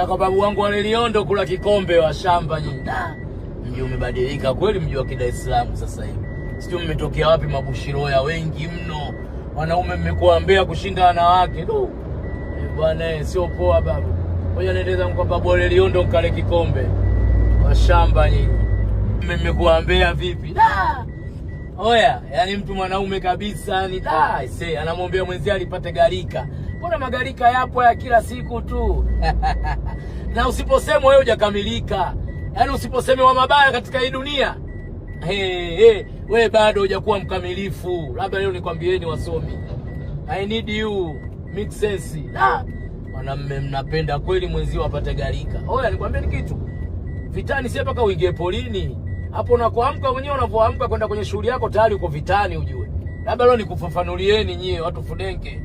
Nenda kwa babu wangu wale Liondo kula kikombe wa shamba nyinyi. Mji umebadilika kweli, mji wa Dar es Salaam sasa hivi. Sijui mmetokea wapi mabushiroya wengi mno. Wanaume mmekuambia kushinda wanawake. Bwana sio poa babu. Ngoja niendeza kwa babu wale Liondo kale kikombe wa shamba nyinyi. Mmekuambia vipi? Oya, yani mtu mwanaume kabisa ni anamwambia mwenzie alipate garika. Mbona magarika yapo ya kila siku tu? Na usiposema wewe hujakamilika. Yaani usiposema wa mabaya katika hii dunia, wewe bado hujakuwa mkamilifu. Labda leo nikwambieni wasomi. I need you. Make sense. Mwanamume mnapenda kweli mwenzio apate garika. Oya, nikwambieni kitu. Vitani si mpaka uingie polini. Hapo unakoamka mwenyewe, unapoamka kwenda kwenye shughuli yako tayari uko vitani ujue. Labda leo nikufafanulieni nyie watu fudenke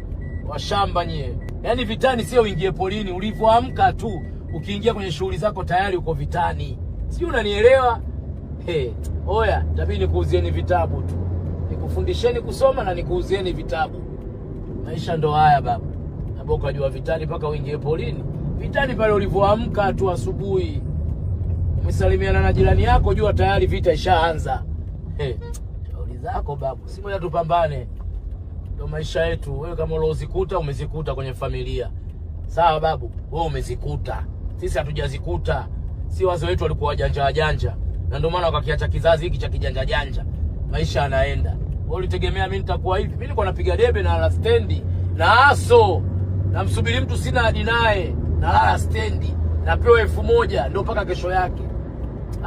wa shamba nyie. Yaani vitani sio uingie polini, ulivyoamka tu ukiingia kwenye shughuli zako tayari uko vitani. Sijui unanielewa? Oya, tabii nikuuzieni vitabu tu. Nikufundisheni kusoma na nikuuzieni vitabu. Maisha ndo haya babu. Naboka jua vitani mpaka uingie polini. Vitani pale ulivyoamka tu asubuhi. Umesalimiana na jirani yako, jua tayari vita ishaanza. Shauri zako babu. Si moja tupambane. Ndio maisha yetu. Wewe kama ulozikuta umezikuta kwenye familia. Sawa babu, wewe umezikuta. Sisi hatujazikuta. Si wazee wetu walikuwa wajanja. Na ndio maana wakakiacha kizazi hiki cha kijanja. Maisha yanaenda. Wewe ulitegemea mimi nitakuwa hivi? Mimi nilikuwa napiga debe na lala stendi. Na aso. Na msubiri mtu sina hadi naye. Na lala stendi. Napewa 1000 ndio mpaka kesho yake.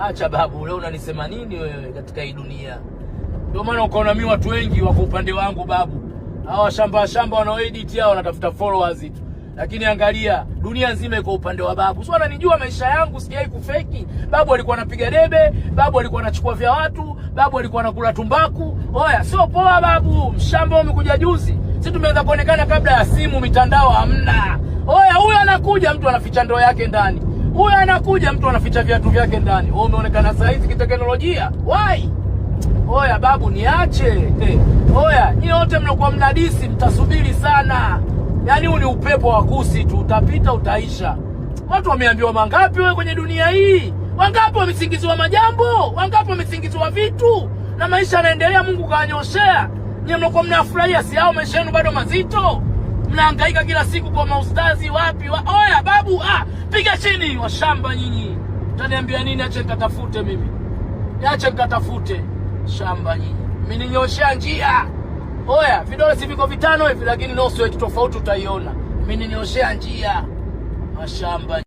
Acha babu, leo unanisema nini wewe katika hii dunia? Ndio maana ukaona mimi watu wengi wako upande wangu babu. Hawa shamba wanaoedit hao wanatafuta followers tu. Lakini angalia, dunia nzima iko upande wa babu. Sio ananijua maisha yangu, sijai kufeki. Babu alikuwa anapiga debe, babu alikuwa anachukua vya watu, babu alikuwa anakula tumbaku. Oya, sio poa babu. Mshamba umekuja juzi. Sisi tumeanza kuonekana kabla ya simu, mitandao hamna. Oya, huyu anakuja mtu anaficha ndoo yake ndani. Huyu anakuja mtu anaficha viatu vyake ndani. Wewe umeonekana saa hizi kiteknolojia. Why? Oya babu, niache. Oya, nyinyi wote mnakuwa mnadisi, mtasubiri sana. Yaani huu ni upepo wa kusi tu, utapita utaisha. Watu wameambiwa mangapi wewe kwenye dunia hii? Wangapi wamesingiziwa majambo? Wangapi wamesingiziwa vitu? Na maisha yanaendelea, Mungu kaanyoshea. Nyinyi mnakuwa mnafurahia, si hao maisha yenu bado mazito? Mnahangaika kila siku kwa maustazi wapi? Oya babu, piga chini wa shamba nyinyi. Utaniambia nini? Acha nikatafute mimi. Acha nikatafute shamba nyinyi. Mimi ninyoshea njia. Oya, vidole si viko 5 hivi, lakini no sweat tofauti utaiona. Mimi ninyoshea njia wa shamba.